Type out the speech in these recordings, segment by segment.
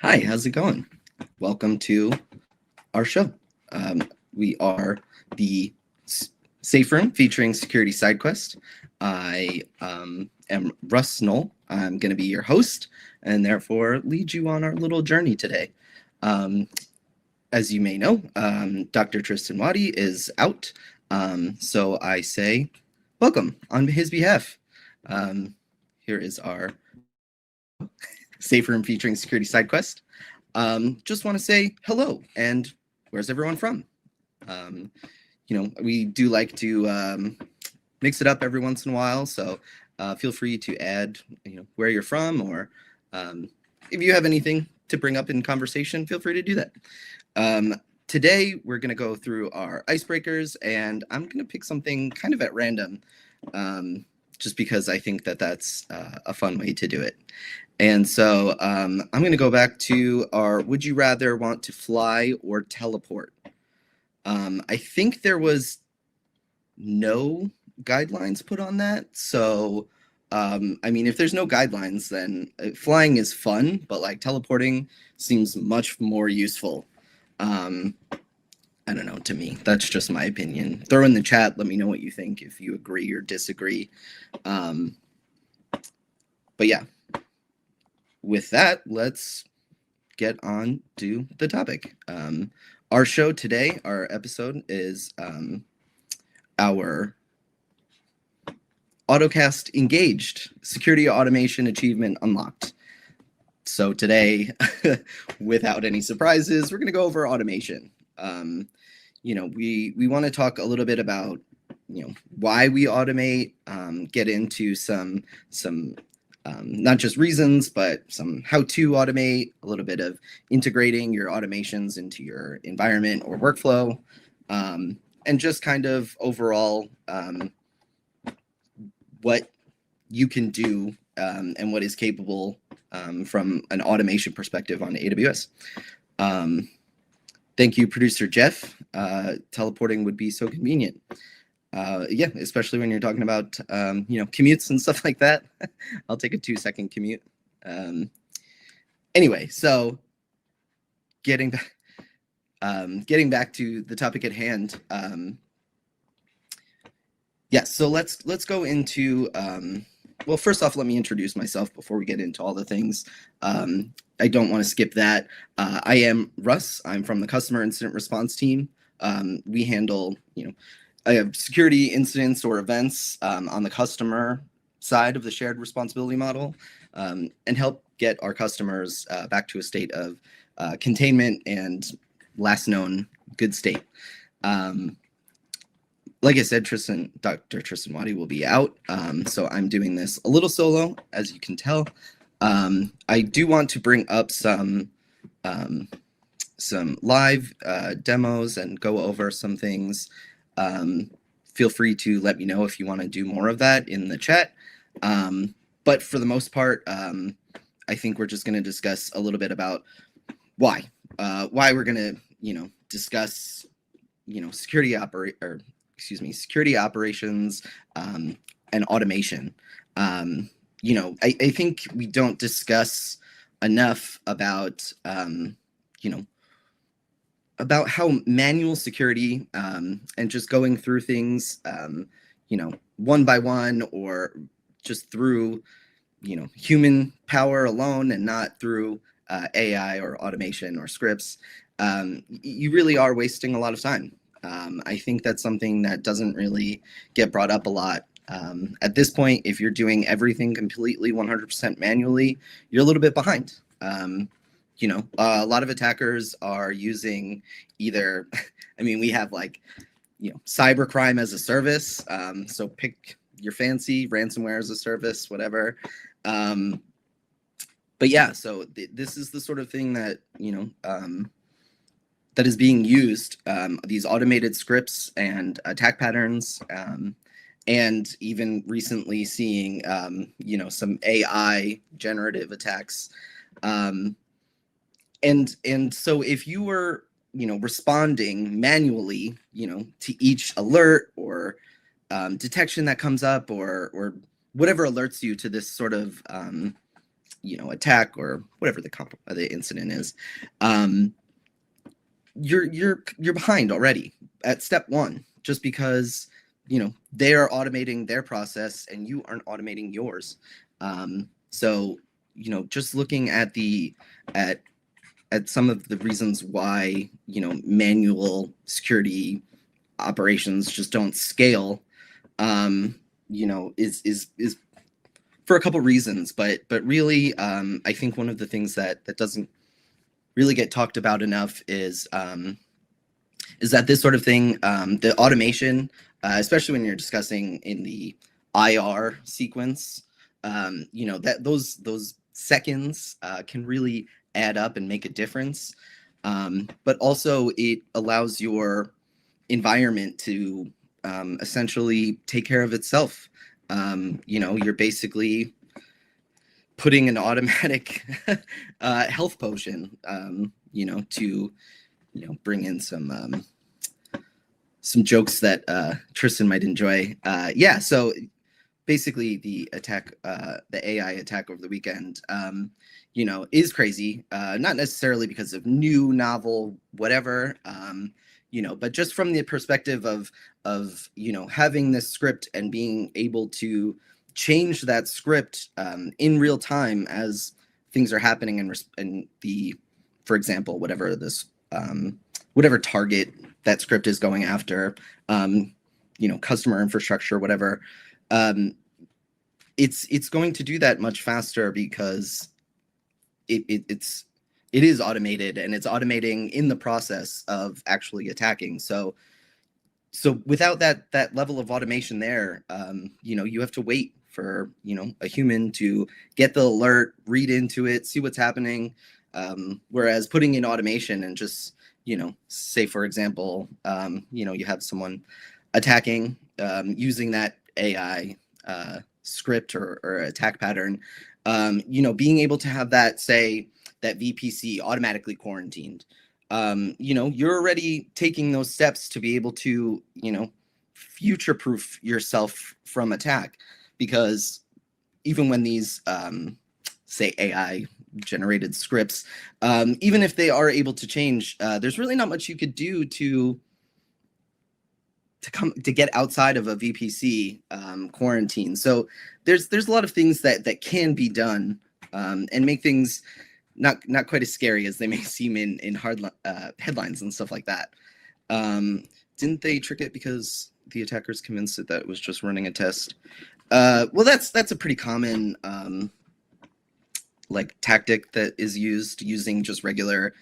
Hi, how's it going? Welcome to our show. We are the Safe Room featuring Security Side Quest. I am Russ Noll. I'm going to be your host and therefore lead you on our little journey today. As you may know, Dr. Tristan Watty is out, so I say welcome on his behalf. Here is our Safe Room featuring Security Side Quest. Just want to say hello and where's everyone from? We do like to mix it up every once in a while, so feel free to add where you're from, or if you have anything to bring up in conversation, feel free to do that. Today we're going to go through our icebreakers, and I'm going to pick something kind of at random, just because I think that that's a fun way to do it. And so I'm going to go back to our would you rather want to fly or teleport. I think there was no guidelines put on that. So, I mean, if there's no guidelines, then flying is fun, but like teleporting seems much more useful. I don't know, to me, that's just my opinion. Throw in the chat, let me know what you think, if you agree or disagree. But yeah. With that, let's get on to the topic. Our show today, our episode is our AutoCast Engaged, Security Automation Achievement Unlocked. So today, without any surprises, we're going to go over automation. We want to talk a little bit about why we automate, get into some not just reasons, but some how to automate, a little bit of integrating your automations into your environment or workflow, and just kind of overall what you can do and what is capable from an automation perspective on AWS. Thank you, producer Jeff. Teleporting would be so convenient. Yeah, especially when you're talking about commutes and stuff like that. I'll take a 2-second commute. Anyway, so getting back to the topic at hand. So let's go into well, first off, let me introduce myself before we get into all the things. I don't want to skip that. I am Russ. I'm from the customer incident response team. We handle I have security incidents or events on the customer side of the shared responsibility model, and help get our customers back to a state of containment and last known good state. Like I said, Dr. Tristan Watty will be out, so I'm doing this a little solo, as you can tell. I do want to bring up some live demos and go over some things. Feel free to let me know if you want to do more of that in the chat. But for the most part, I think we're just going to discuss a little bit about why we're going to, discuss, security operations and automation. I think we don't discuss enough about, about how manual security and just going through things, one by one, or just through, human power alone and not through AI or automation or scripts, you really are wasting a lot of time. I think that's something that doesn't really get brought up a lot. At this point, if you're doing everything completely 100% manually, you're a little bit behind. A lot of attackers are using either, we have cybercrime as a service. So pick your fancy, ransomware as a service, whatever. But yeah, so this is the sort of thing that, that is being used, these automated scripts and attack patterns, and even recently seeing, some AI generative attacks. And so if you were, responding manually, to each alert or detection that comes up, or whatever alerts you to this sort of attack or whatever the incident is, you're behind already at step one, just because they are automating their process and you aren't automating yours. So just looking at some of the reasons why manual security operations just don't scale, is for a couple reasons, but really, I think one of the things that doesn't really get talked about enough is that this sort of thing, the automation, especially when you're discussing in the IR sequence, that those seconds can really add up and make a difference. But also it allows your environment to essentially take care of itself. You're basically putting an automatic health potion, to bring in some jokes that Tristan might enjoy. So basically the attack, the AI attack over the weekend, is crazy. Not necessarily because of new, novel, whatever, but just from the perspective of having this script and being able to change that script in real time as things are happening, and for example, whatever target that script is going after, customer infrastructure, whatever, it's going to do that much faster because it is automated, and it's automating in the process of actually attacking. So without that level of automation there, you have to wait for a human to get the alert, read into it, see what's happening. Whereas putting in automation and just say, for example, you have someone attacking using that AI script or attack pattern, being able to have that say that VPC automatically quarantined. You're already taking those steps to be able to future-proof yourself from attack, because even when these say AI generated scripts, even if they are able to change, there's really not much you could do to get outside of a VPC quarantine. So there's a lot of things that can be done and make things not quite as scary as they may seem in hard headlines and stuff like that. Didn't they trick it because the attackers convinced it that it was just running a test? Well, that's a pretty common tactic that is using just regular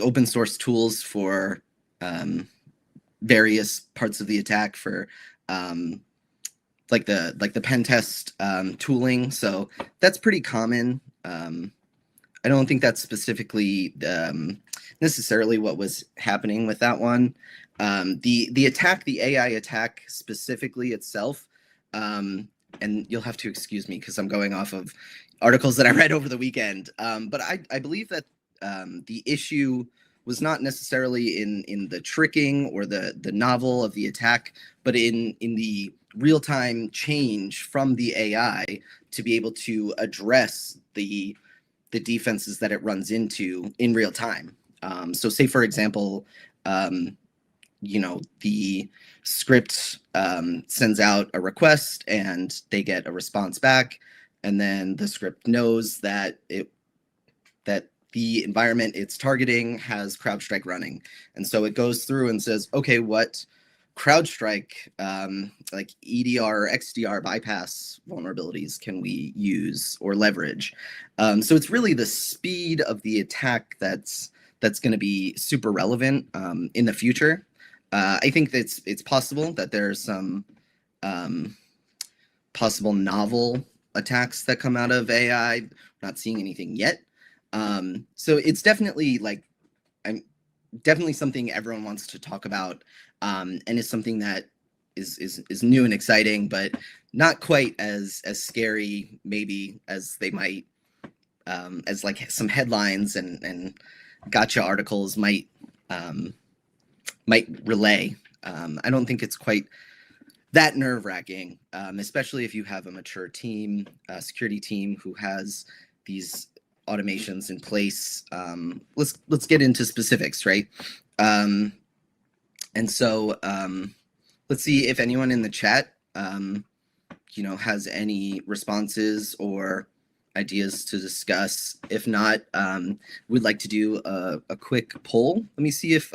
open source tools for various parts of the attack, for the pen test tooling. So that's pretty common. I don't think that's specifically necessarily what was happening with that one. The attack, the AI attack specifically itself, and you'll have to excuse me because I'm going off of articles that I read over the weekend. But I believe that the issue was not necessarily in the tricking or the novel of the attack, but in the real-time change from the AI to be able to address the defenses that it runs into in real time. So say, for example, the script sends out a request and they get a response back, and then the script knows that the environment it's targeting has CrowdStrike running. And so it goes through and says, okay, what CrowdStrike EDR or XDR bypass vulnerabilities can we use or leverage? So it's really the speed of the attack that's going to be super relevant in the future. I think that it's possible that there's some possible novel attacks that come out of AI. I'm not seeing anything yet. So it's definitely definitely something everyone wants to talk about, and it's something that is new and exciting, but not quite as scary maybe as they might, as some headlines and gotcha articles might relay. I don't think it's quite that nerve-wracking, especially if you have a mature team, security team who has these automations in place. Let's get into specifics, right? And so let's see if anyone in the chat, has any responses or ideas to discuss. If not, we'd like to do a quick poll. Let me see if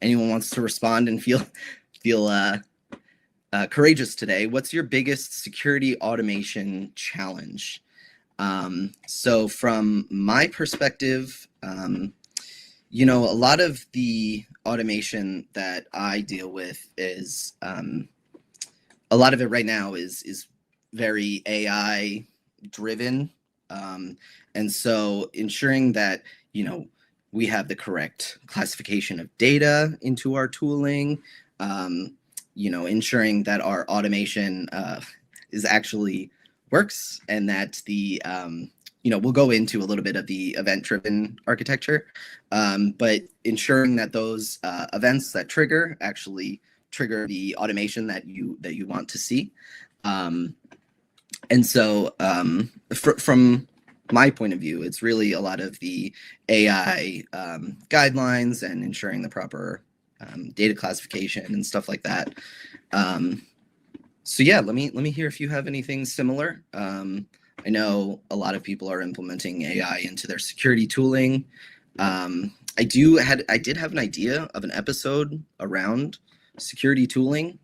anyone wants to respond and feel courageous today. What's your biggest security automation challenge? So from my perspective, a lot of the automation that I deal with is a lot of it right now is very AI driven. And so ensuring that, we have the correct classification of data into our tooling, ensuring that our automation is actually works, and that the we'll go into a little bit of the event-driven architecture, but ensuring that those events that trigger actually trigger the automation that you want to see. And so from my point of view, it's really a lot of the AI guidelines and ensuring the proper data classification and stuff like that. So yeah, let me hear if you have anything similar. I know a lot of people are implementing AI into their security tooling. I did have an idea of an episode around security tooling.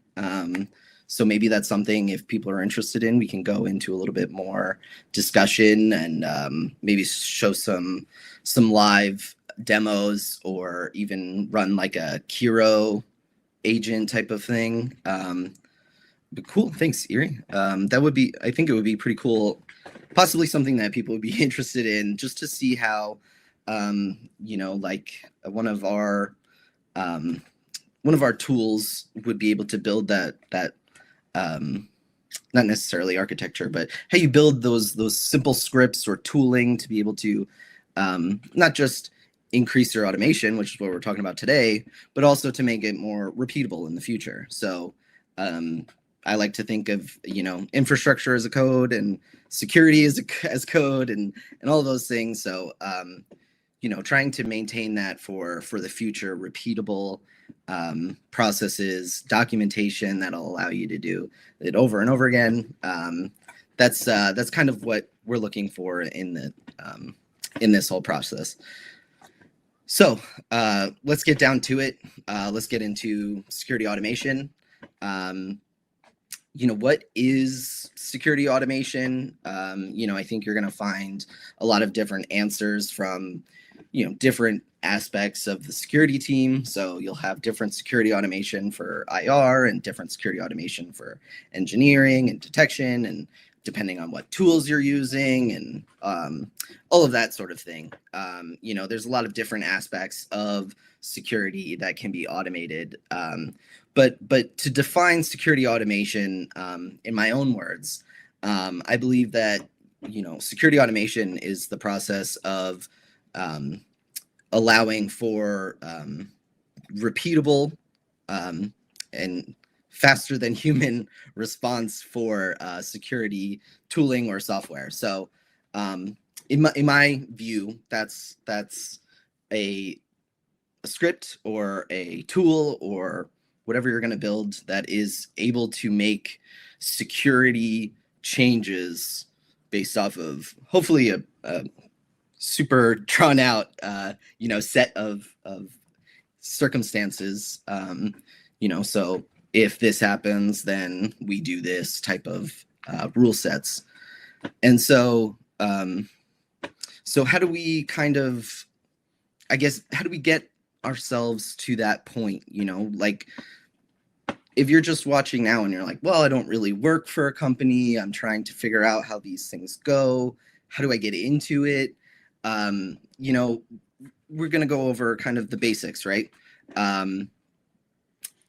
So maybe that's something, if people are interested in, we can go into a little bit more discussion and maybe show some live demos, or even run like a Kiro agent type of thing. But cool, thanks, Erie. I think it would be pretty cool, possibly something that people would be interested in, just to see how, like one of our tools would be able to build that not necessarily architecture, but how you build those simple scripts or tooling to be able to not just increase your automation, which is what we're talking about today, but also to make it more repeatable in the future. So I like to think of, infrastructure as a code and security as code and all of those things. So, trying to maintain that for the future, repeatable processes, documentation that'll allow you to do it over and over again. That's kind of what we're looking for in this whole process. So let's get down to it. Let's get into security automation. What is security automation? I think you're going to find a lot of different answers from, different aspects of the security team. So you'll have different security automation for IR and different security automation for engineering and detection, and depending on what tools you're using and all of that sort of thing. There's a lot of different aspects of security that can be automated. But to define security automation, in my own words, I believe that, security automation is the process of allowing for repeatable and faster than human response for security tooling or software. So in my view, that's a script or a tool or whatever you're going to build that is able to make security changes based off of hopefully a super drawn out set of circumstances. So if this happens, then we do this type of rule sets. And so how do we how do we get ourselves to that point? Like, if you're just watching now and you're like, well, I don't really work for a company, I'm trying to figure out how these things go, how do I get into it? We're going to go over kind of the basics, right?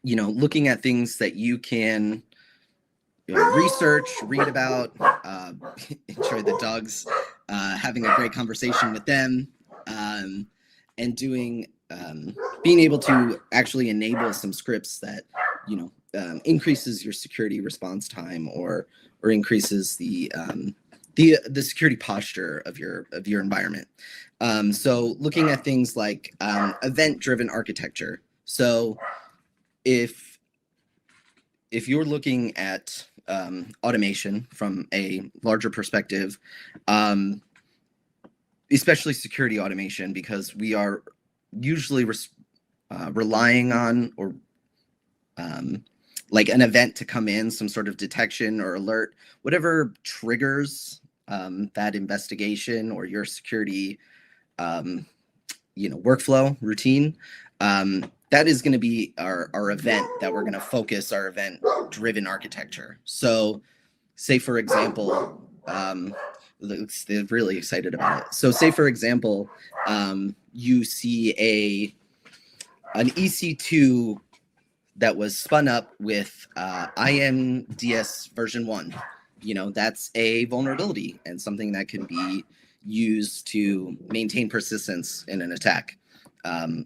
Looking at things that you can research, read about, enjoy the dogs, having a great conversation with them, and doing, being able to actually enable some scripts that, increases your security response time or increases the security posture of your environment. So looking at things like event-driven architecture. So if you're looking at automation from a larger perspective, especially security automation, because we are usually relying on or like an event to come in, some sort of detection or alert, whatever triggers that investigation or your security workflow routine, that is going to be our event that we're going to focus our event-driven architecture. So say, for example, they're really excited about it. So say, for example, you see an EC2 that was spun up with IMDS version 1. That's a vulnerability and something that can be used to maintain persistence in an attack,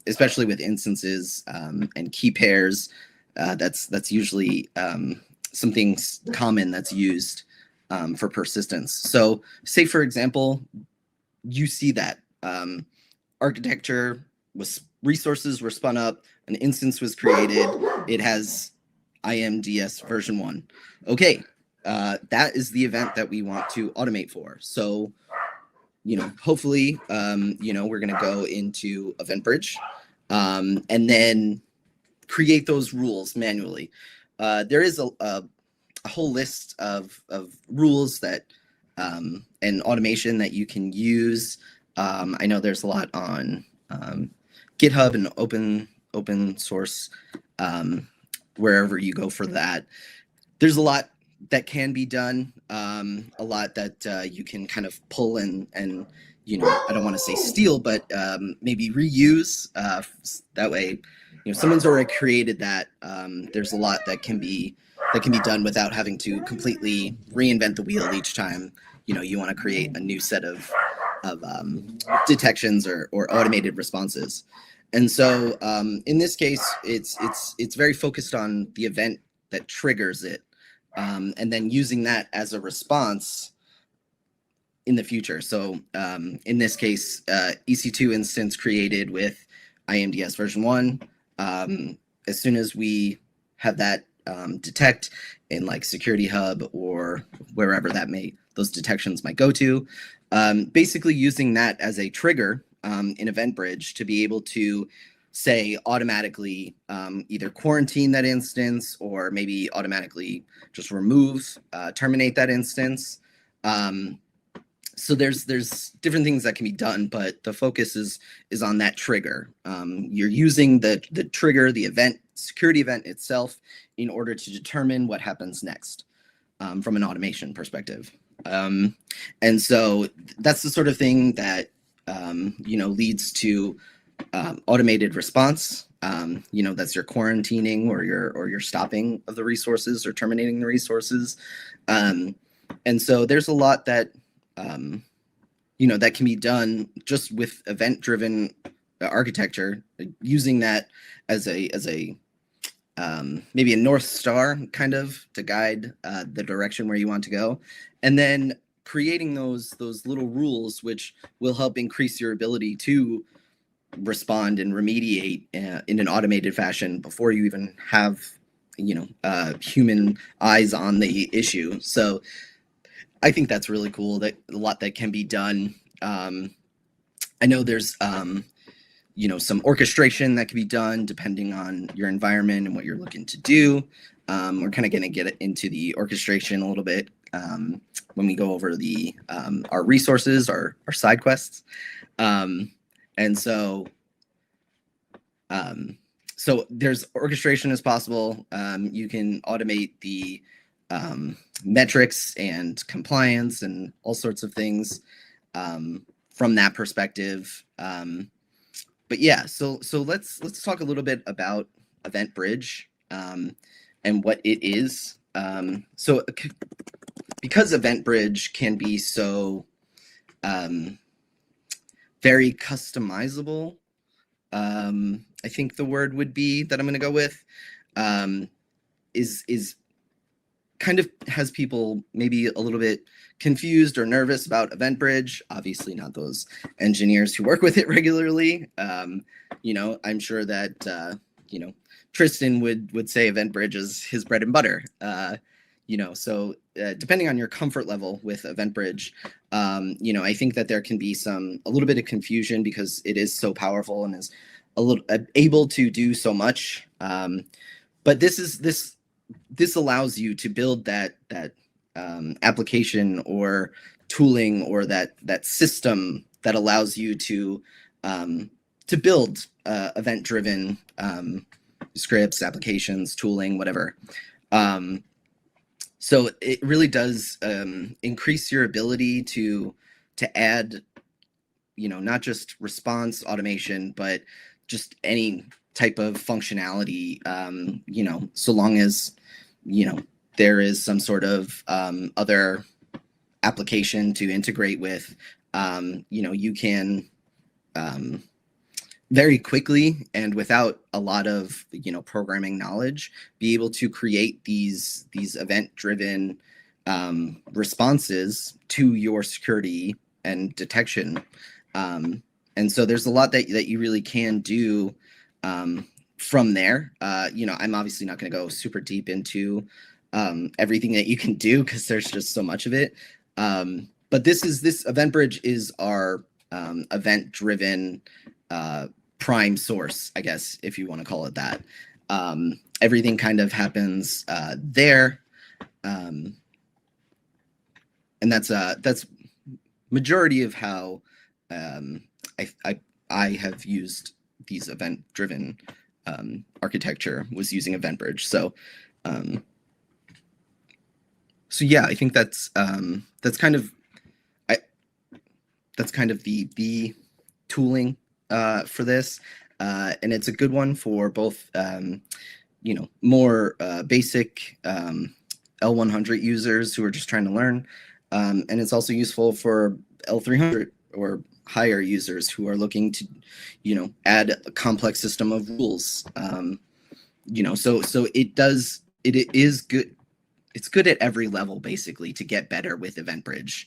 especially with instances and key pairs. That's usually something common that's used for persistence. So say, for example, you see that architecture resources were spun up, an instance was created, it has IMDS version 1. Okay, that is the event that we want to automate for. So, hopefully, we're going to go into EventBridge and then create those rules manually. There is a whole list of rules that and automation that you can use. I know there's a lot on GitHub and open source, wherever you go for that. There's a lot that can be done, a lot that you can kind of pull and I don't want to say steal, but maybe reuse. That way, someone's already created that. There's a lot that can be done without having to completely reinvent the wheel each time. You want to create a new set of detections or automated responses. And so in this case, it's very focused on the event that triggers it, and then using that as a response in the future. So in this case, EC2 instance created with IMDS version 1. As soon as we have that detect in like Security Hub or wherever those detections might go to, basically using that as a trigger in EventBridge to be able to say automatically either quarantine that instance or maybe automatically just terminate that instance. So there's different things that can be done, but the focus is on that trigger. You're using the trigger, the security event itself, in order to determine what happens next from an automation perspective. And so that's the sort of thing that leads to automated response. That's your quarantining or your stopping of the resources or terminating the resources. And so there's a lot that that can be done just with event-driven architecture, using that as a maybe a North Star kind of to guide the direction where you want to go, and then creating those little rules which will help increase your ability to respond and remediate in an automated fashion before you even have human eyes on the issue. So I think that's really cool. That a lot that can be done. I know there's some orchestration that can be done depending on your environment and what you're looking to do. We're kind of going to get into the orchestration a little bit when we go over the our resources, our side quests. And so there's orchestration as possible. You can automate the metrics and compliance and all sorts of things from that perspective. But yeah, so let's talk a little bit about EventBridge and what it is. So because EventBridge can be so very customizable, I think the word would be that I'm going to go with. is kind of has people maybe a little bit confused or nervous about EventBridge. Obviously not those engineers who work with it regularly. I'm sure that, Tristan would say EventBridge is his bread and butter. So depending on your comfort level with EventBridge, I think that there can be a little bit of confusion because it is so powerful and is able to do so much. But this allows you to build that application or tooling or that system that allows you to build event-driven scripts, applications, tooling, whatever. So it really does increase your ability to add, not just response automation, but just any type of functionality, so long as, there is some sort of other application to integrate with, you can very quickly and without a lot of, programming knowledge, be able to create these event-driven responses to your security and detection. And so there's a lot that you really can do from there. I'm obviously not going to go super deep into everything that you can do because there's just so much of it. But this EventBridge is our event-driven prime source, I guess, if you want to call it that. Everything kind of happens there. And that's majority of how I have used these event-driven architecture was using EventBridge. So yeah, I think that's kind of the tooling for this, and it's a good one for both more basic L100 users who are just trying to learn, and it's also useful for L300 or higher users who are looking to add a complex system of rules. So it is good. It's good at every level, basically, to get better with EventBridge.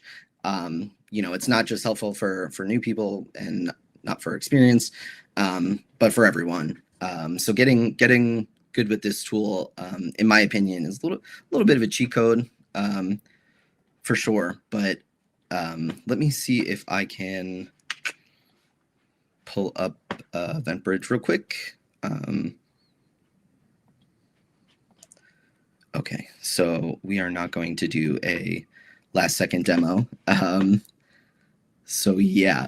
It's not just helpful for new people and not for experience, but for everyone. So getting good with this tool, in my opinion, is a little bit of a cheat code, for sure. But let me see if I can pull up EventBridge real quick. Okay, so we are not going to do a last second demo. So yeah.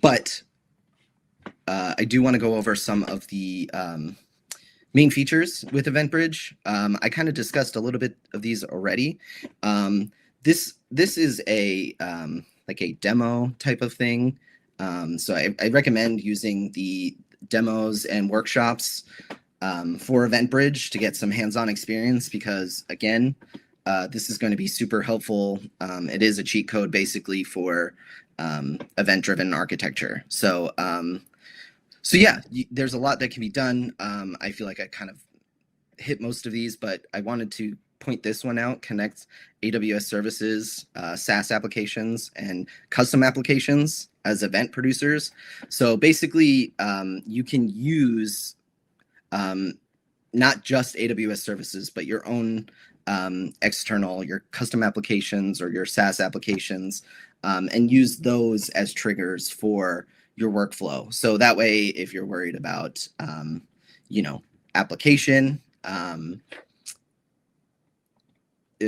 But I do want to go over some of the main features with EventBridge. I kind of discussed a little bit of these already. This is a like a demo type of thing. So I recommend using the demos and workshops for EventBridge to get some hands-on experience because, again, this is going to be super helpful. It is a cheat code basically for event-driven architecture. So yeah, there's a lot that can be done. I feel like I kind of hit most of these, but I wanted to point this one out: connect AWS services, SaaS applications, and custom applications as event producers. So basically, you can use not just AWS services, but your own external, your custom applications or your SaaS applications, and use those as triggers for your workflow. So that way, if you're worried about, application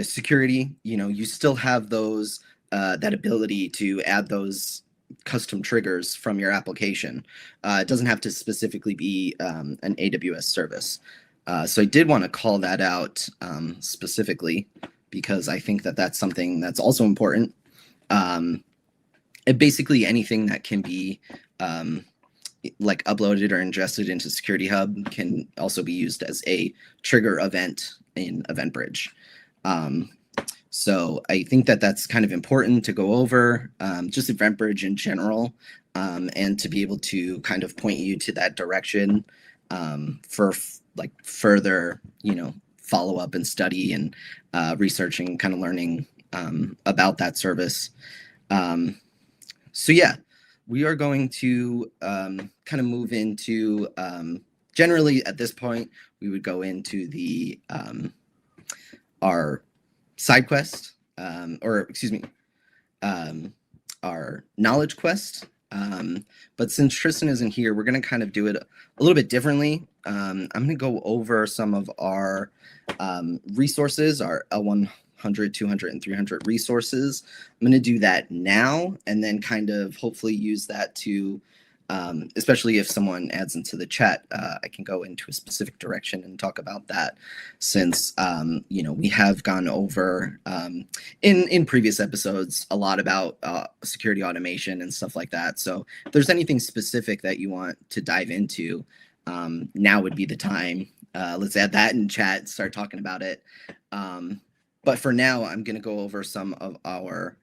security, you still have those, that ability to add those custom triggers from your application. It doesn't have to specifically be an AWS service. So I did want to call that out specifically because I think that that's something that's also important. Basically anything that can be like uploaded or ingested into Security Hub can also be used as a trigger event in EventBridge. So I think that that's kind of important to go over, just EventBridge in general, and to be able to kind of point you to that direction for like further, follow up and study and researching, kind of learning about that service. So yeah, we are going to kind of move into, generally at this point, we would go into the our side quest, our knowledge quest. But since Tristan isn't here, we're going to kind of do it a little bit differently. I'm going to go over some of our resources, our L100, 200, and 300 resources. I'm going to do that now, and then kind of hopefully use that to, especially if someone adds into the chat, I can go into a specific direction and talk about that, since we have gone over in previous episodes a lot about security automation and stuff like that. So if there's anything specific that you want to dive into, now would be the time. Let's add that in chat and start talking about it. But for now, I'm going to go over some of our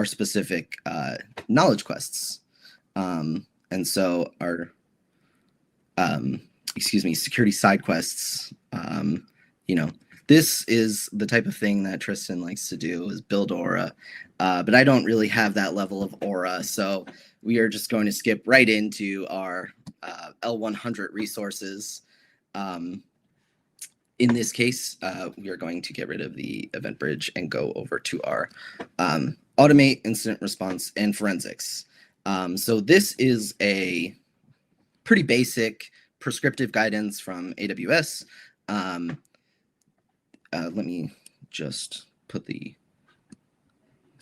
specific knowledge quests. And so our, security side quests, this is the type of thing that Tristan likes to do, is build aura. But I don't really have that level of aura. So we are just going to skip right into our L100 resources. In this case, we are going to get rid of the EventBridge and go over to our automate, incident response, and forensics. So this is a pretty basic prescriptive guidance from AWS. Let me just put the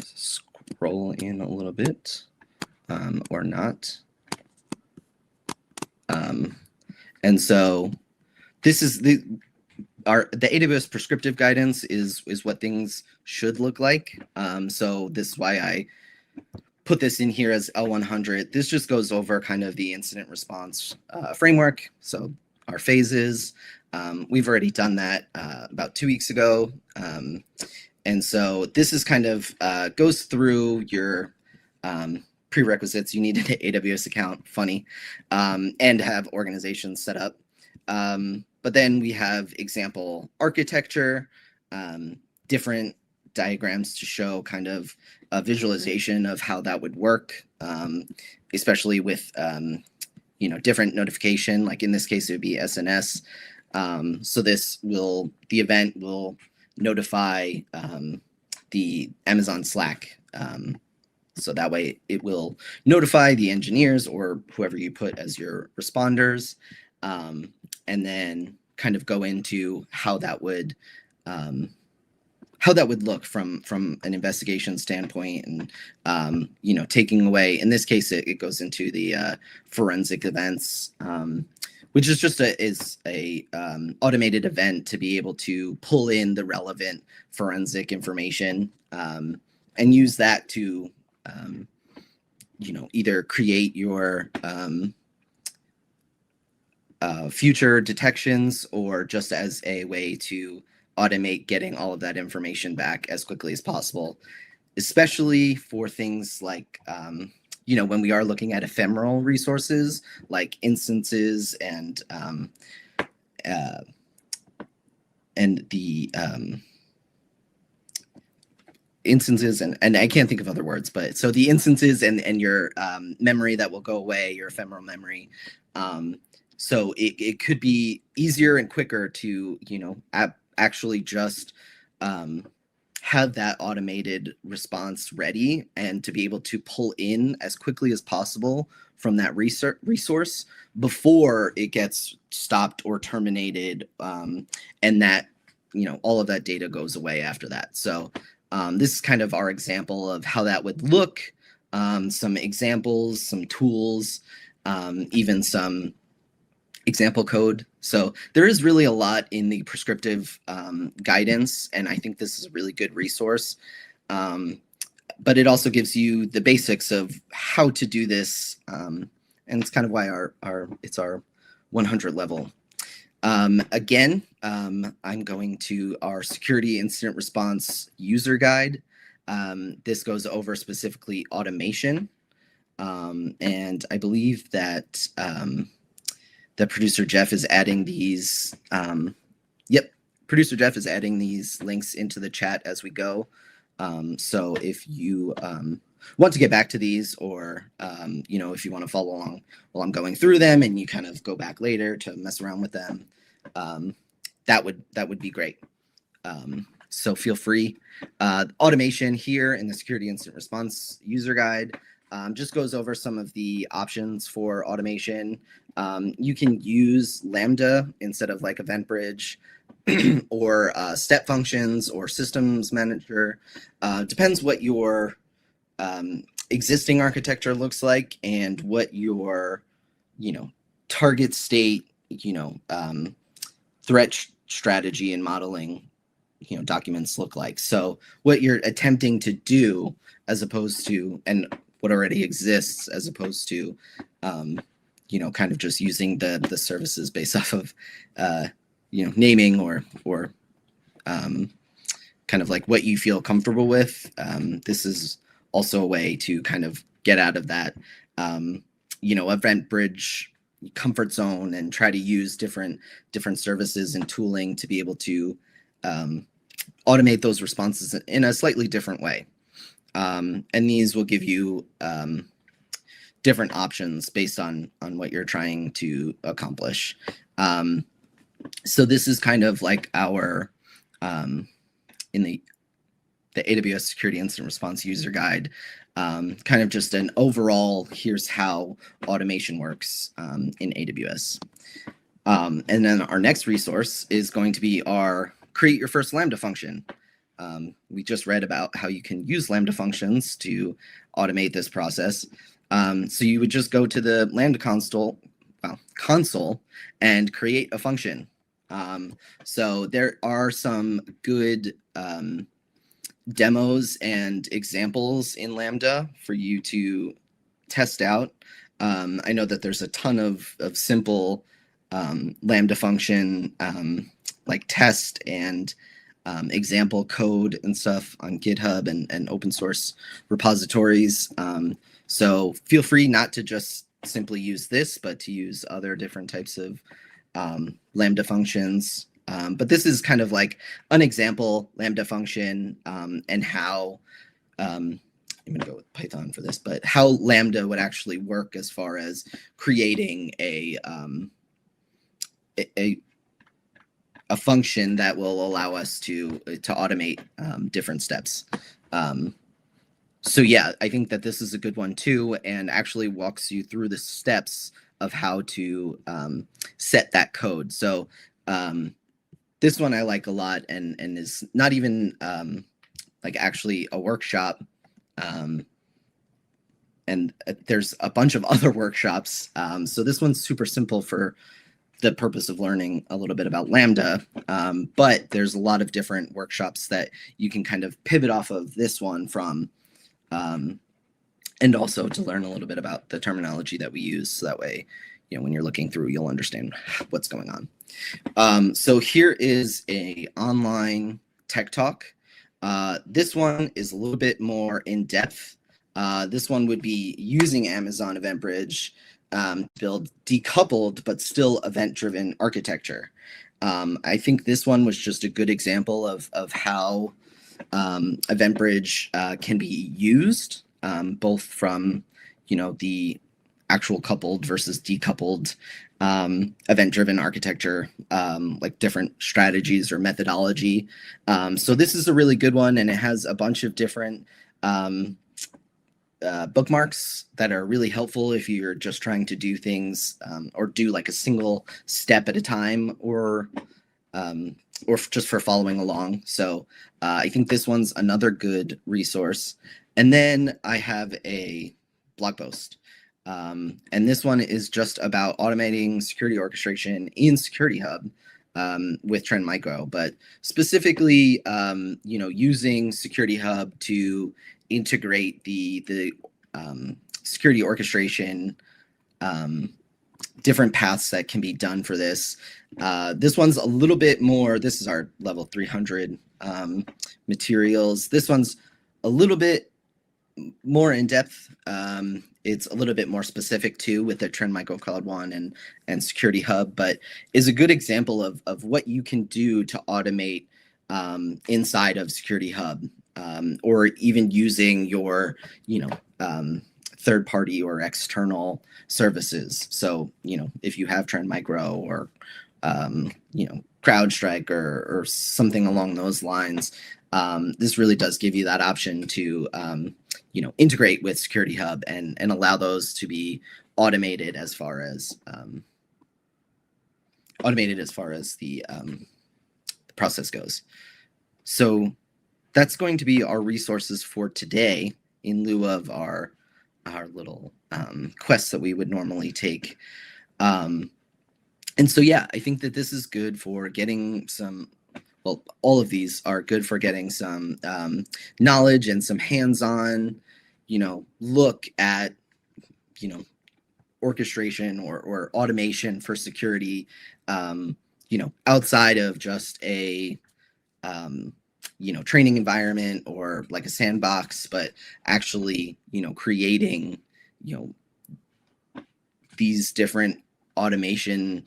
scroll in a little bit, or not. And so this is the AWS prescriptive guidance is what things should look like. So this is why I put this in here as L100. This just goes over kind of the incident response framework. So our phases, we've already done that about 2 weeks ago. And so this is kind of goes through your prerequisites. You need an AWS account, funny, and have organizations set up. But then we have example architecture, different diagrams to show kind of a visualization of how that would work, especially with different notification. Like in this case, it would be SNS. So the event will notify the Amazon Slack. So that way it will notify the engineers or whoever you put as your responders, and then kind of go into how that would look from an investigation standpoint, and taking away, in this case it goes into the forensic events, which is just a automated event to be able to pull in the relevant forensic information, and use that to either create your future detections, or just as a way to automate getting all of that information back as quickly as possible, especially for things like, when we are looking at ephemeral resources like instances and the instances and I can't think of other words, but so the instances and your memory that will go away, your ephemeral memory. So it could be easier and quicker to, actually just have that automated response ready, and to be able to pull in as quickly as possible from that resource before it gets stopped or terminated, and that, all of that data goes away after that. So this is kind of our example of how that would look, some examples, some tools, even some example code. So there is really a lot in the prescriptive guidance, and I think this is a really good resource. But it also gives you the basics of how to do this, and it's kind of why it's our 100 level. Again, I'm going to our security incident response user guide. This goes over specifically automation, and I believe that that producer Jeff is adding these. Yep, producer Jeff is adding these links into the chat as we go. So if you want to get back to these, or if you want to follow along while I'm going through them, and you kind of go back later to mess around with them, that would be great. So feel free. Automation here in the Security Incident Response user guide just goes over some of the options for automation. You can use Lambda instead of like EventBridge or step functions or systems manager. Depends what your existing architecture looks like and what your target state threat strategy and modeling documents look like. So what you're attempting to do as opposed to, and what already exists, as opposed to kind of just using the services based off of naming or kind of like what you feel comfortable with. This is also a way to kind of get out of that EventBridge comfort zone and try to use different services and tooling to be able to automate those responses in a slightly different way. And these will give you different options based on what you're trying to accomplish. So this is kind of like our in the AWS Security Incident Response user guide, kind of just an overall, here's how automation works in AWS. And then our next resource is going to be our create your first Lambda function. We just read about how you can use Lambda functions to automate this process. So you would just go to the Lambda console and create a function. So there are some good demos and examples in Lambda for you to test out. I know that there's a ton of simple Lambda function like test and example code and stuff on GitHub and open source repositories. So feel free not to just simply use this, but to use other different types of Lambda functions. But this is kind of like an example Lambda function and how, I'm going to go with Python for this, but how Lambda would actually work as far as creating a function that will allow us to automate different steps. So yeah, I think that this is a good one too, and actually walks you through the steps of how to set that code. So this one I like a lot, and is not even like actually a workshop. And there's a bunch of other workshops. So this one's super simple for the purpose of learning a little bit about Lambda. But there's a lot of different workshops that you can kind of pivot off of this one from, and also to learn a little bit about the terminology that we use. So that way, when you're looking through, you'll understand what's going on. So here is a online tech talk. This one is a little bit more in depth. This one would be using Amazon EventBridge to build decoupled but still event-driven architecture. I think this one was just a good example of how EventBridge can be used, both from the actual coupled versus decoupled event-driven architecture, like different strategies or methodology. So this is a really good one, and it has a bunch of different bookmarks that are really helpful if you're just trying to do things or do like a single step at a time, or just for following along. So I think this one's another good resource. And then I have a blog post. And this one is just about automating security orchestration in Security Hub with Trend Micro, but specifically, using Security Hub to integrate the security orchestration, different paths that can be done for this. This one's a little bit more, this is our level 300 materials. This one's a little bit more in depth. It's a little bit more specific too with the Trend Micro Cloud One and Security Hub, but is a good example of what you can do to automate inside of Security Hub, or even using your third party or external services. So if you have Trend Micro or CrowdStrike or something along those lines, this really does give you that option to integrate with Security Hub and allow those to be automated as far as the process goes. So that's going to be our resources for today in lieu of our little quests that we would normally take. And so, yeah, I think that this is good for getting some, well, all of these are good for getting some knowledge and some hands-on, look at, orchestration or automation for security, outside of just a, training environment or like a sandbox, but actually, creating, these different automation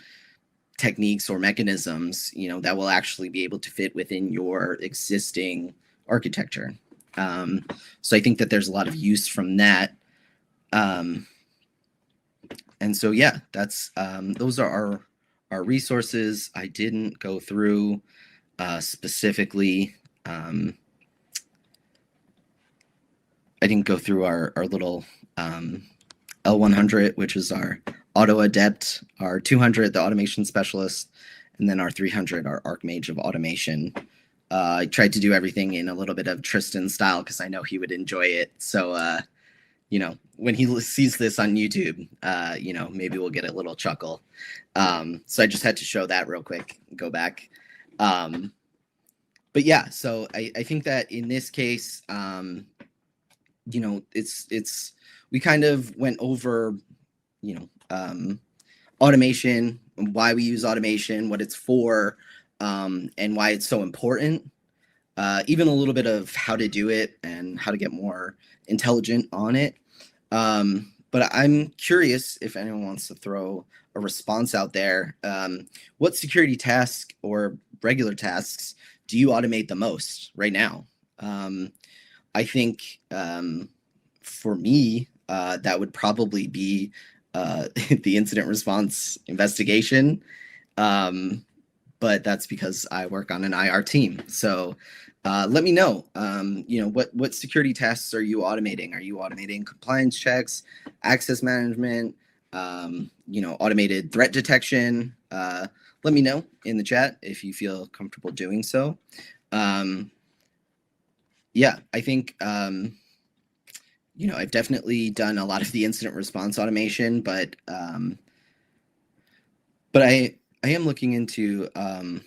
techniques or mechanisms, that will actually be able to fit within your existing architecture. So I think that there's a lot of use from that. And so, yeah, that's those are our resources. I didn't go through specifically. I didn't go through our little L100, which is our auto adept, our 200, the automation specialist, and then our 300, our archmage of automation. I tried to do everything in a little bit of Tristan style because I know he would enjoy it. So, when he sees this on YouTube, maybe we'll get a little chuckle. So I just had to show that real quick, go back. But yeah, so I think that in this case, it's we kind of went over, automation, why we use automation, what it's for, and why it's so important. Even a little bit of how to do it and how to get more intelligent on it. But I'm curious if anyone wants to throw a response out there. What security task or regular tasks do you automate the most right now? I think for me, that would probably be the incident response investigation. But that's because I work on an IR team. So let me know, what security tasks are you automating? Are you automating compliance checks, access management, automated threat detection? Let me know in the chat if you feel comfortable doing so. Yeah, I think, I've definitely done a lot of the incident response automation, but I am looking into a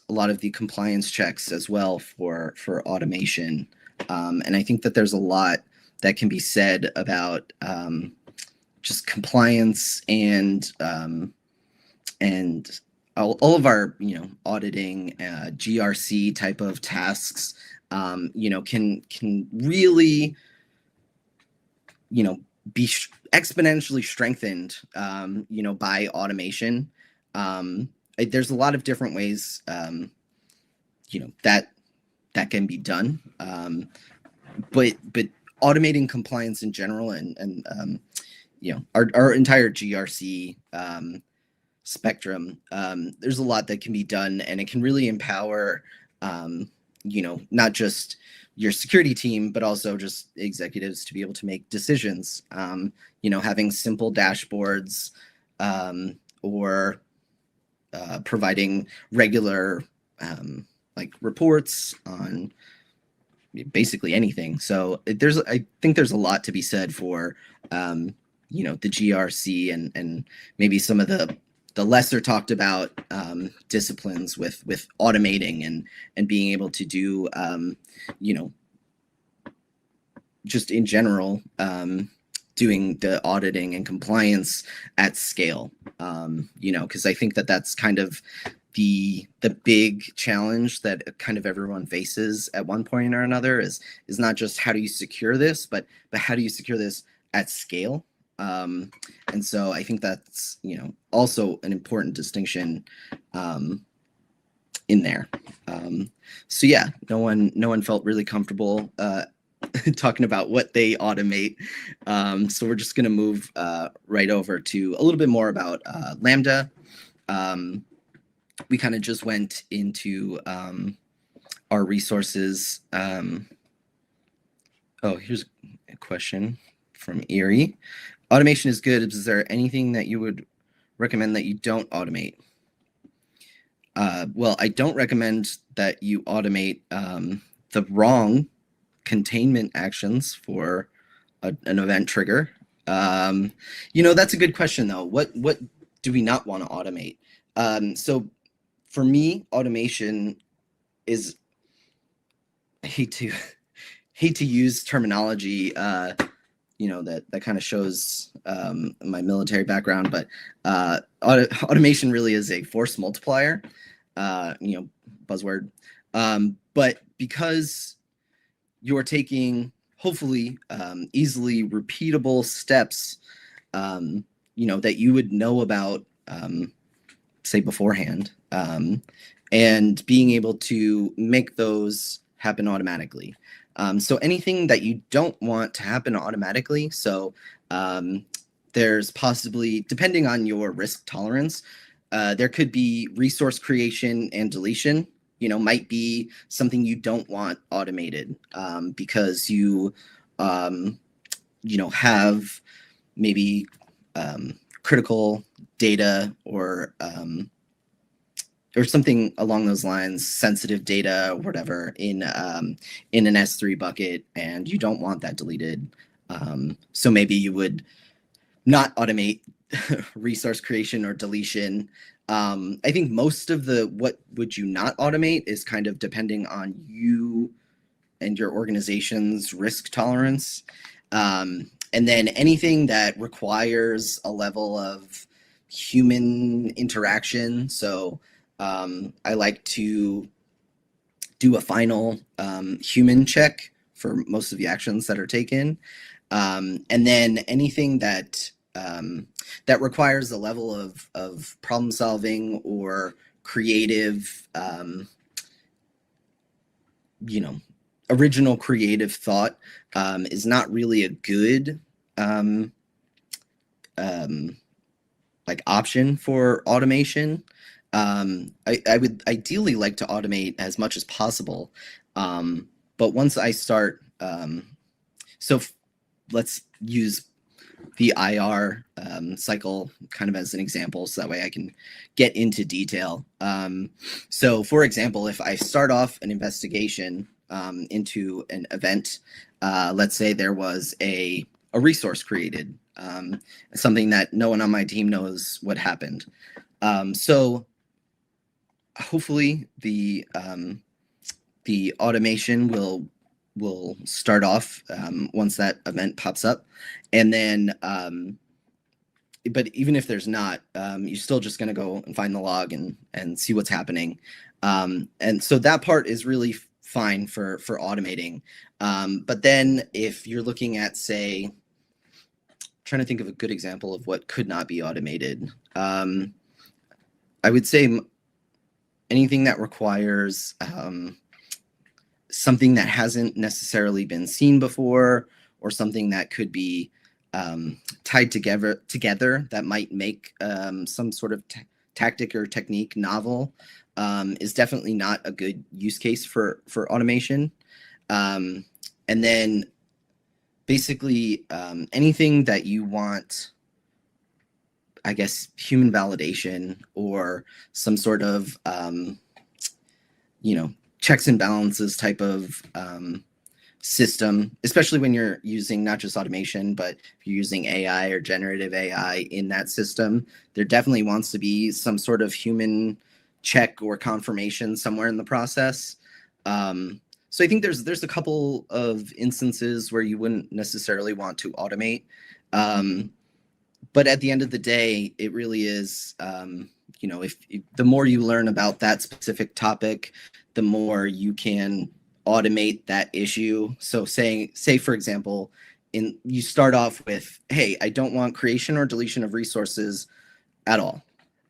lot of the compliance checks as well for automation. And I think that there's a lot that can be said about just compliance and all of our, auditing, GRC type of tasks, can really, be exponentially strengthened, by automation. There's a lot of different ways, that can be done. But automating compliance in general and our entire GRC spectrum, there's a lot that can be done, and it can really empower, not just your security team, but also just executives to be able to make decisions. Having simple dashboards, or providing regular reports on basically anything. So I think there's a lot to be said for the GRC and maybe some of the lesser talked about disciplines with automating and being able to do just in general doing the auditing and compliance at scale, because I think that that's kind of the big challenge that kind of everyone faces at one point or another is not just how do you secure this, but how do you secure this at scale. And so I think that's, you know, also an important distinction in there. So yeah, no one felt really comfortable talking about what they automate. So we're just going to move right over to a little bit more about Lambda. We kind of just went into our resources. Oh, here's a question from Erie. Automation is good. Is there anything that you would recommend that you don't automate? Well, I don't recommend that you automate the wrong containment actions for an event trigger. You know, that's a good question, though. What do we not want to automate? So for me, automation is, I hate to use terminology, you know, that kind of shows my military background, but automation really is a force multiplier, you know, buzzword. But because you're taking hopefully easily repeatable steps, you know, that you would know about, say beforehand, and being able to make those happen automatically. So anything that you don't want to happen automatically, so there's possibly, depending on your risk tolerance, there could be resource creation and deletion, you know, might be something you don't want automated because you know, have maybe critical data or something along those lines, sensitive data or whatever in an S3 bucket, and you don't want that deleted. So maybe you would not automate resource creation or deletion. I think most of the what would you not automate is kind of depending on you and your organization's risk tolerance. And then anything that requires a level of human interaction. So I like to do a final human check for most of the actions that are taken. And then anything that that requires a level of problem solving or creative, you know, original creative thought is not really a good like option for automation. I would ideally like to automate as much as possible, but once I start, so let's use the IR cycle kind of as an example, so that way I can get into detail. So for example, if I start off an investigation into an event, let's say there was a resource created, something that no one on my team knows what happened. So hopefully the automation will start off once that event pops up, and then but even if there's not, you're still just going to go and find the log and see what's happening, and so that part is really fine for automating. But then if you're looking at, say, trying to think of a good example of what could not be automated, I would say anything that requires something that hasn't necessarily been seen before, or something that could be tied together that might make some sort of tactic or technique novel, is definitely not a good use case for automation. And then basically anything that you want, I guess, human validation or some sort of, you know, checks and balances type of system, especially when you're using not just automation, but if you're using AI or generative AI in that system, there definitely wants to be some sort of human check or confirmation somewhere in the process. So I think there's a couple of instances where you wouldn't necessarily want to automate. But at the end of the day, it really is, if the more you learn about that specific topic, the more you can automate that issue. So say for example, you start off with, hey, I don't want creation or deletion of resources at all.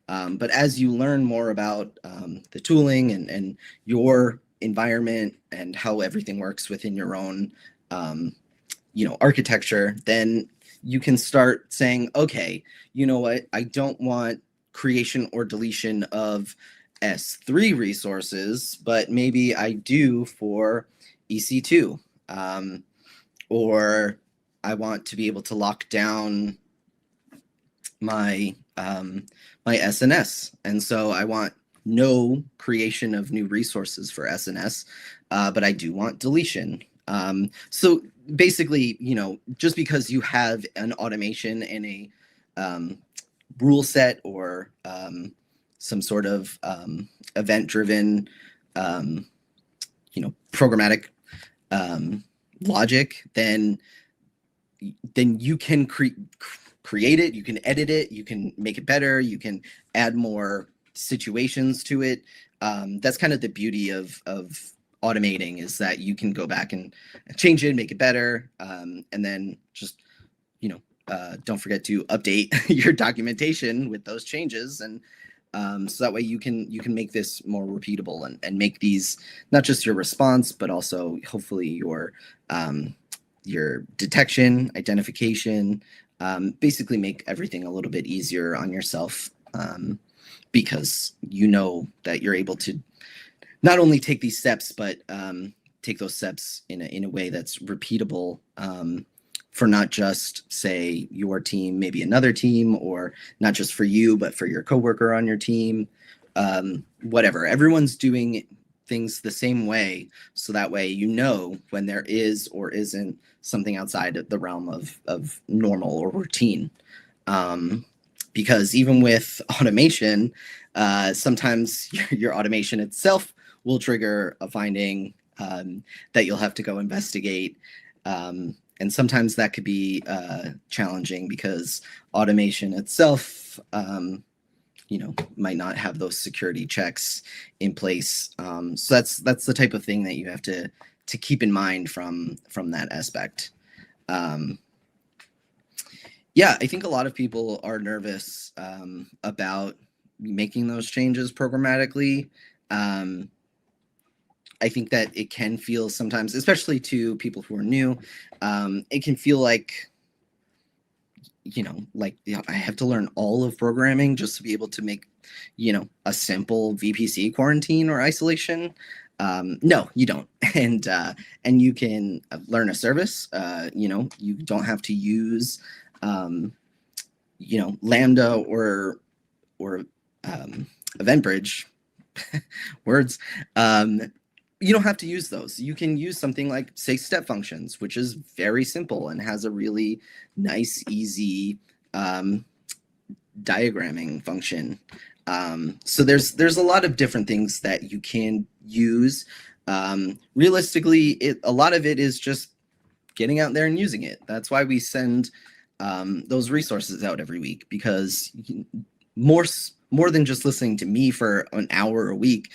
But as you learn more about the tooling and your environment and how everything works within your own architecture, then you can start saying, okay, you know what, I don't want creation or deletion of S3 resources, but maybe I do for EC2. Or I want to be able to lock down my my SNS, and so I want no creation of new resources for SNS, but I do want deletion. So basically, just because you have an automation and a rule set or some sort of event-driven, programmatic logic, then you can create it, you can edit it, you can make it better, you can add more situations to it. That's kind of the beauty of automating, is that you can go back and change it, make it better, and then just don't forget to update your documentation with those changes, and so that way you can make this more repeatable and make these not just your response, but also hopefully your detection, identification, basically make everything a little bit easier on yourself, because you know that you're able to not only take these steps, but take those steps in a way that's repeatable, for not just, say, your team, maybe another team, or not just for you, but for your coworker on your team, whatever. Everyone's doing things the same way, so that way when there is or isn't something outside of the realm of normal or routine. Because even with automation, sometimes your automation itself will trigger a finding that you'll have to go investigate. And sometimes that could be challenging because automation itself, might not have those security checks in place. So that's the type of thing that you have to keep in mind from that aspect. Yeah, I think a lot of people are nervous about making those changes programmatically. I think that it can feel sometimes, especially to people who are new, it can feel like, I have to learn all of programming just to be able to make, a simple VPC quarantine or isolation. No, you don't. And you can learn a service. You don't have to use, Lambda or EventBridge words. You don't have to use those. You can use something like, say, step functions, which is very simple and has a really nice, easy diagramming function. So there's a lot of different things that you can use. Realistically, a lot of it is just getting out there and using it. That's why we send those resources out every week, because more than just listening to me for an hour a week,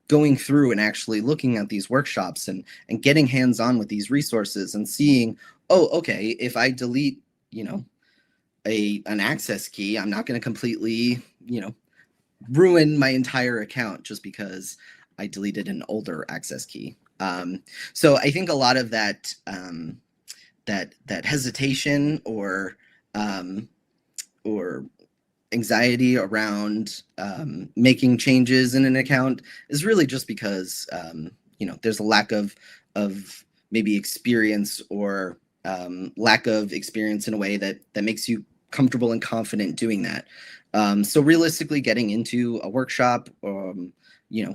going through and actually looking at these workshops and getting hands-on with these resources and seeing, oh, okay, if I delete, an access key, I'm not going to completely, ruin my entire account just because I deleted an older access key. So I think a lot of that hesitation or anxiety around making changes in an account is really just because there's a lack of maybe experience, or lack of experience in a way that makes you comfortable and confident doing that. So realistically, getting into a workshop,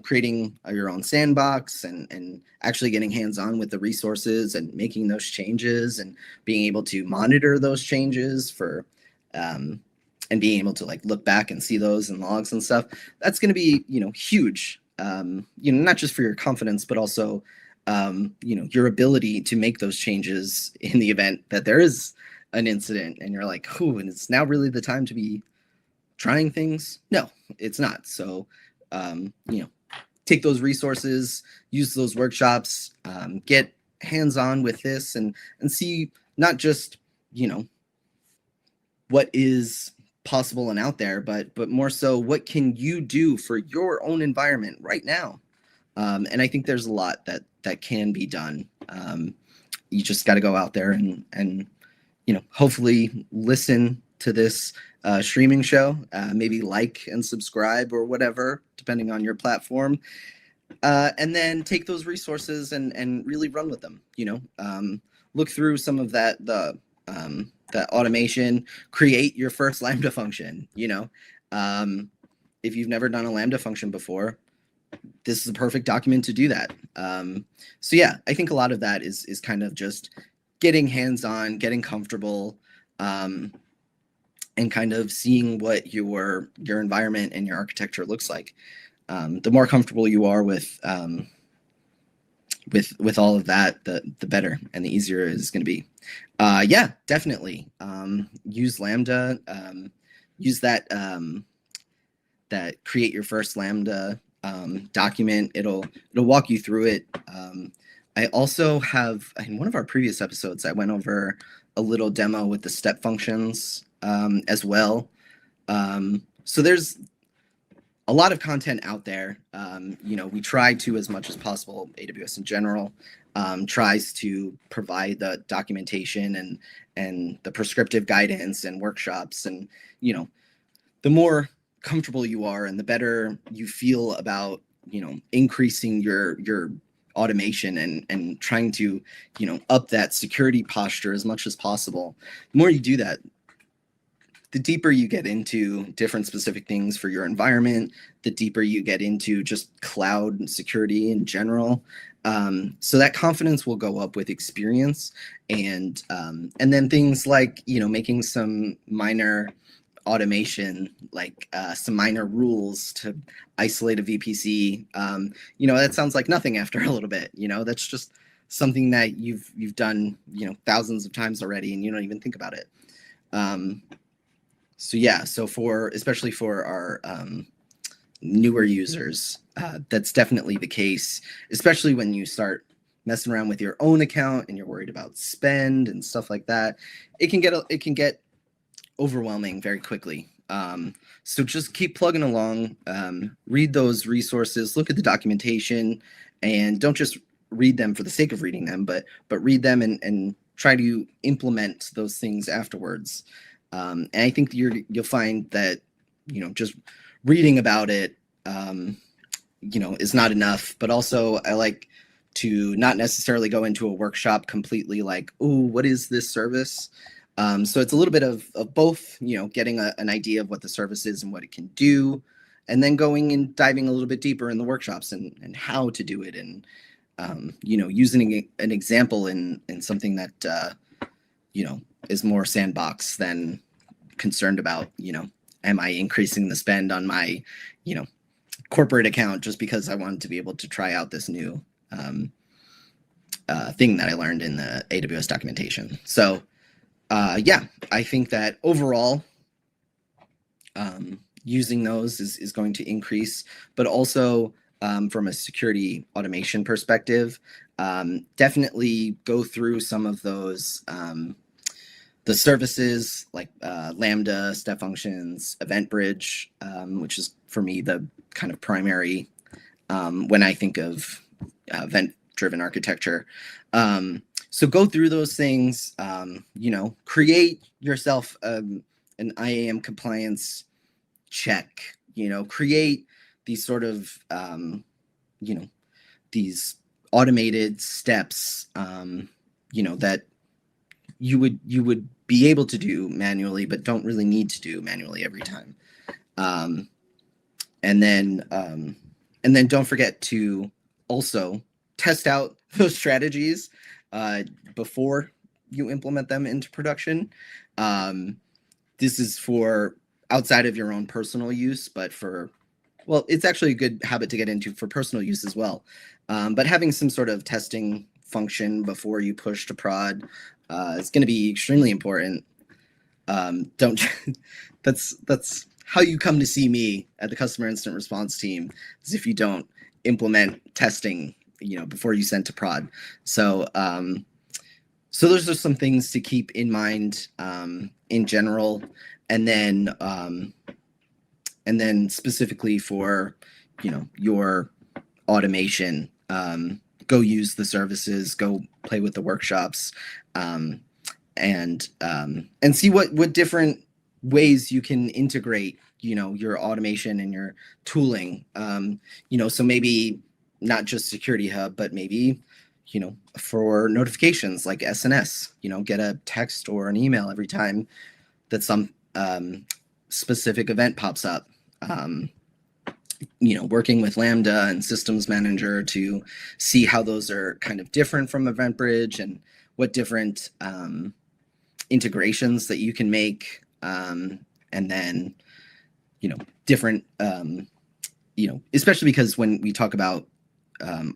creating your own sandbox and actually getting hands-on with the resources and making those changes and being able to monitor those changes for and being able to look back and see those in logs and stuff, that's going to be, huge, not just for your confidence, but also, your ability to make those changes in the event that there is an incident and you're like, ooh, and it's now really the time to be trying things? No, it's not. So, take those resources, use those workshops, get hands-on with this, and see not just, what is possible and out there, but more so what can you do for your own environment right now. And I think there's a lot that can be done. You just got to go out there and hopefully listen to this streaming show, maybe like and subscribe or whatever, depending on your platform. And then take those resources and really run with them. Look through some of that automation, create your first Lambda function. If you've never done a Lambda function before, this is a perfect document to do that. So yeah, I think a lot of that is kind of just getting hands-on, getting comfortable, and kind of seeing what your environment and your architecture looks like. The more comfortable you are with all of that, the better and the easier it is going to be. Yeah, definitely. Use Lambda. Use that create your first Lambda document. It'll walk you through it. I also have, in one of our previous episodes, I went over a little demo with the step functions as well. So there's a lot of content out there. We try to, as much as possible, AWS in general tries to provide the documentation and the prescriptive guidance and workshops. And, the more comfortable you are and the better you feel about, increasing your automation and trying to, up that security posture as much as possible. The more you do that, the deeper you get into different specific things for your environment, the deeper you get into just cloud security in general. So that confidence will go up with experience, and then things like, making some minor automation, like some minor rules to isolate a VPC. That sounds like nothing after a little bit. That's just something that you've done, thousands of times already, and you don't even think about it. So yeah, especially for our newer users, that's definitely the case, especially when you start messing around with your own account and you're worried about spend and stuff like that. It can get overwhelming very quickly. So just keep plugging along, read those resources, look at the documentation, and don't just read them for the sake of reading them, but read them and try to implement those things afterwards. And I think you'll find that, just reading about it, is not enough. But also, I like to not necessarily go into a workshop completely like, oh, what is this service? So it's a little bit of both, getting an idea of what the service is and what it can do, and then going and diving a little bit deeper in the workshops and how to do it, and using an example in something that is more sandbox than concerned about, am I increasing the spend on my, corporate account just because I wanted to be able to try out this new thing that I learned in the AWS documentation. So yeah, I think that overall, using those is going to increase, but also from a security automation perspective, definitely go through some of those the services like Lambda, step functions, EventBridge, which is for me the kind of primary when I think of event-driven architecture. So go through those things, create yourself an IAM compliance check, create these sort of, these automated steps, that you would be able to do manually, but don't really need to do manually every time. And then don't forget to also test out those strategies before you implement them into production. This is for outside of your own personal use, but it's actually a good habit to get into for personal use as well. But having some sort of testing function before you push to prod is going to be extremely important. That's how you come to see me at the customer incident response team is if you don't implement testing, before you send to prod. So, so those are some things to keep in mind in general, and then specifically for, your automation. Go use the services, go play with the workshops, and see what different ways you can integrate, your automation and your tooling. So maybe not just Security Hub, but maybe, for notifications like SNS, get a text or an email every time that some specific event pops up. Working with Lambda and Systems Manager to see how those are kind of different from EventBridge and what different integrations that you can make, and then, different, especially because when we talk about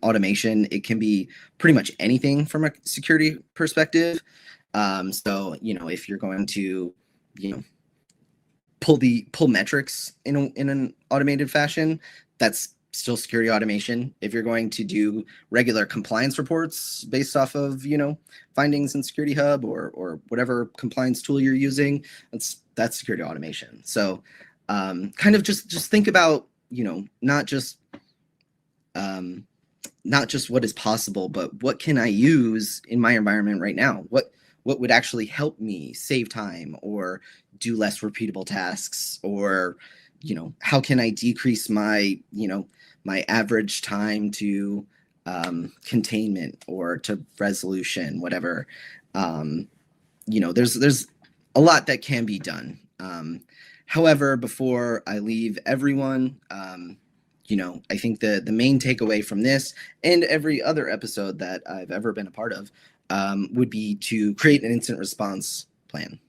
automation, it can be pretty much anything from a security perspective. So, if you're going to, pull metrics in an automated fashion, that's still security automation. If you're going to do regular compliance reports based off of, findings in Security Hub or whatever compliance tool you're using, that's security automation. So kind of just think about, not just what is possible, but what can I use in my environment right now? What would actually help me save time or do less repeatable tasks, or, how can I decrease my, my average time to containment or to resolution, whatever. There's a lot that can be done. However, before I leave everyone, I think the main takeaway from this and every other episode that I've ever been a part of would be to create an incident response plan.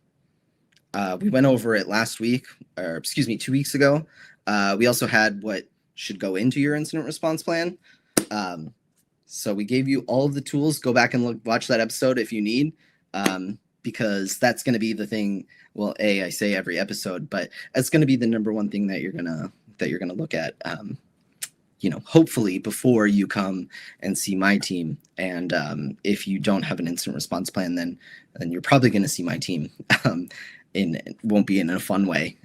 We went over it last week, or 2 weeks ago. We also had what should go into your incident response plan. So we gave you all of the tools. Go back and watch that episode if you need, because that's going to be the thing. Well, I say every episode, but it's going to be the number one thing that you're gonna look at. Hopefully before you come and see my team. And if you don't have an incident response plan, then you're probably going to see my team. It won't be in a fun way.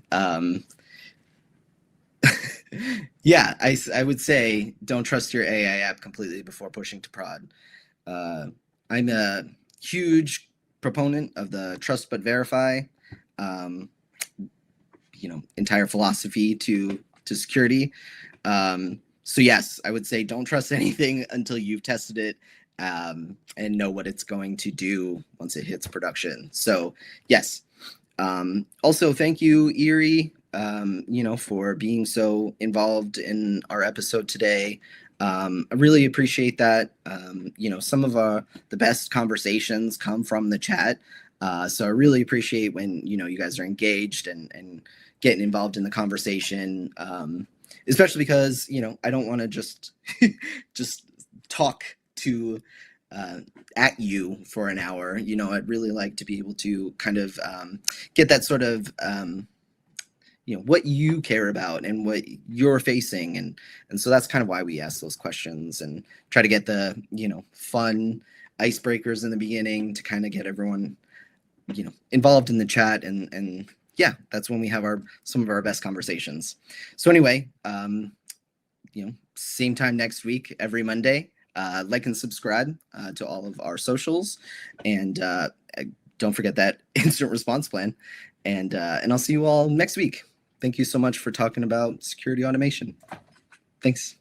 Yeah, I would say don't trust your AI app completely before pushing to prod. I'm a huge proponent of the trust but verify, entire philosophy to security. So yes, I would say don't trust anything until you've tested it and know what it's going to do once it hits production. So yes. Also, thank you, Erie, for being so involved in our episode today. I really appreciate that. Some of the best conversations come from the chat. So I really appreciate when, you guys are engaged and getting involved in the conversation, especially because, I don't want to just talk to at you for an hour. I'd really like to be able to kind of get that sort of what you care about and what you're facing, and so that's kind of why we ask those questions and try to get the fun icebreakers in the beginning to kind of get everyone involved in the chat, and yeah, that's when we have some of our best conversations. So anyway, same time next week, every Monday. Like and subscribe to all of our socials, and don't forget that incident response plan. And I'll see you all next week. Thank you so much for talking about security automation. Thanks.